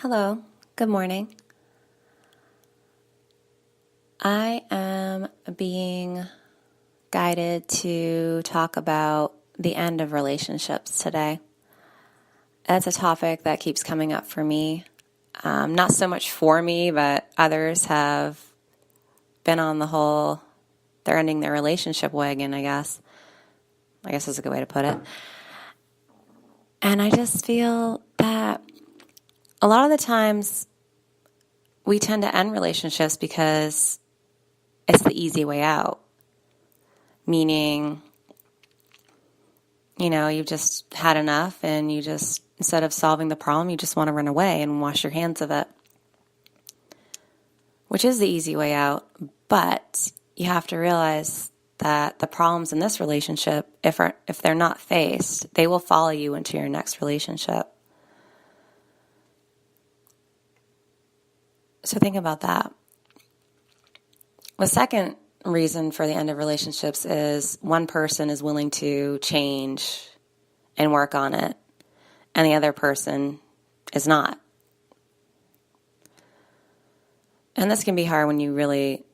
Hello, good morning. I am being guided to talk about the end of relationships today. It's a topic that keeps coming up for me. Not so much for me, but others have been on the whole, they're ending their relationship wagon, I guess. I guess is a good way to put it. And I just feel that a lot of the times we tend to end relationships because it's the easy way out. Meaning, you've just had enough and you just, instead of solving the problem, you just want to run away and wash your hands of it. Which is the easy way out, but you have to realize that the problems in this relationship, if they're not faced, they will follow you into your next relationship. So think about that. The second reason for the end of relationships is one person is willing to change and work on it, and the other person is not. And this can be hard when you really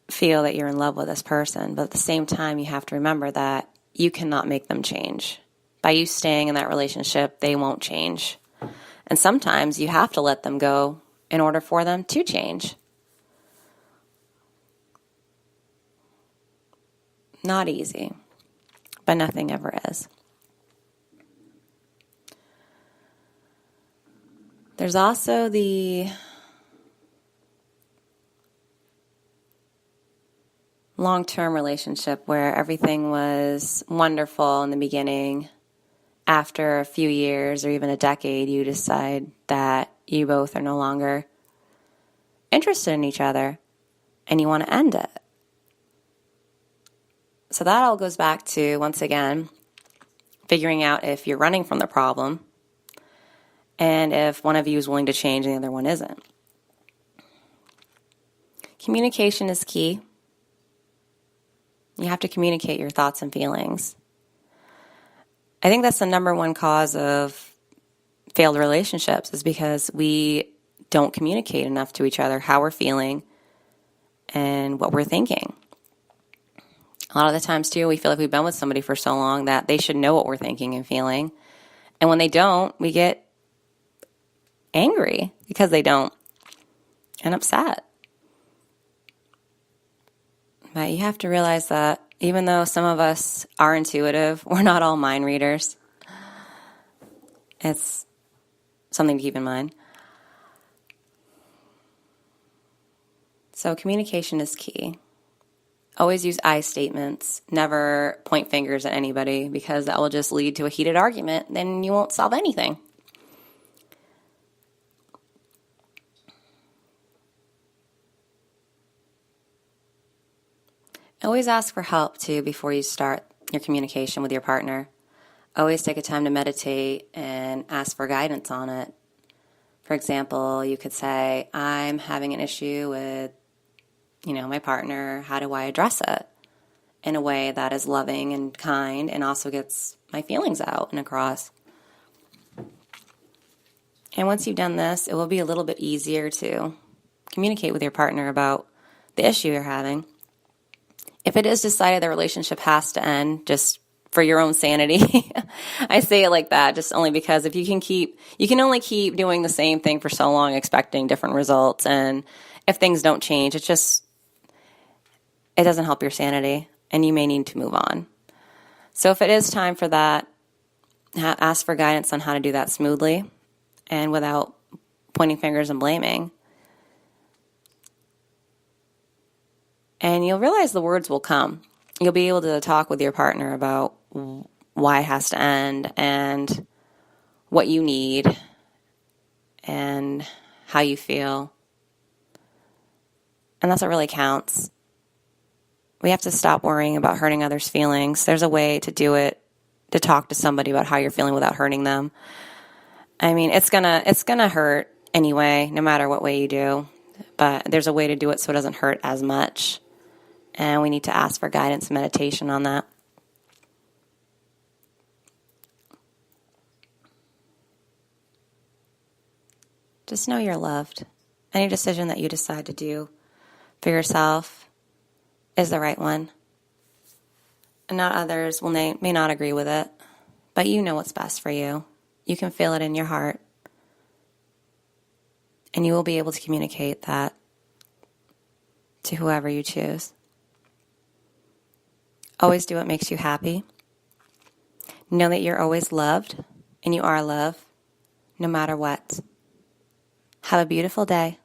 feel that you're in love with this person, but at the same time, you have to remember that you cannot make them change. By you staying in that relationship, they won't change. And sometimes you have to let them go in order for them to change. Not easy, but nothing ever is. There's also the long-term relationship where everything was wonderful in the beginning. After a few years or even a decade, you decide that you both are no longer interested in each other and you want to end it. So that all goes back to, once again, figuring out if you're running from the problem and if one of you is willing to change and the other one isn't. Communication is key. You have to communicate your thoughts and feelings. I think that's the number one cause of failed relationships is because we don't communicate enough to each other how we're feeling and what we're thinking. A lot of the times, too, we feel like we've been with somebody for so long that they should know what we're thinking and feeling. And when they don't, we get angry because they don't and upset. But you have to realize that even though some of us are intuitive, we're not all mind readers. It's something to keep in mind. So communication is key. Always use I statements. Never point fingers at anybody because that will just lead to a heated argument. Then you won't solve anything. Always ask for help, too, before you start your communication with your partner. Always take a time to meditate and ask for guidance on it. For example, you could say, I'm having an issue with, my partner. How do I address it in a way that is loving and kind and also gets my feelings out and across? And once you've done this, it will be a little bit easier to communicate with your partner about the issue you're having. If it is decided the relationship has to end just for your own sanity, I say it like that just only because if you can only keep doing the same thing for so long expecting different results, and if things don't change, it doesn't help your sanity and you may need to move on. So if it is time for that, ask for guidance on how to do that smoothly and without pointing fingers and blaming. And you'll realize the words will come. You'll be able to talk with your partner about why it has to end and what you need and how you feel. And that's what really counts. We have to stop worrying about hurting others' feelings. There's a way to do it, to talk to somebody about how you're feeling without hurting them. I mean, it's gonna hurt anyway, no matter what way you do. But there's a way to do it so it doesn't hurt as much. And we need to ask for guidance and meditation on that. Just know you're loved. Any decision that you decide to do for yourself is the right one. And not others may not agree with it, but you know what's best for you. You can feel it in your heart. And you will be able to communicate that to whoever you choose. Always do what makes you happy. Know that you're always loved, and you are loved, no matter what. Have a beautiful day.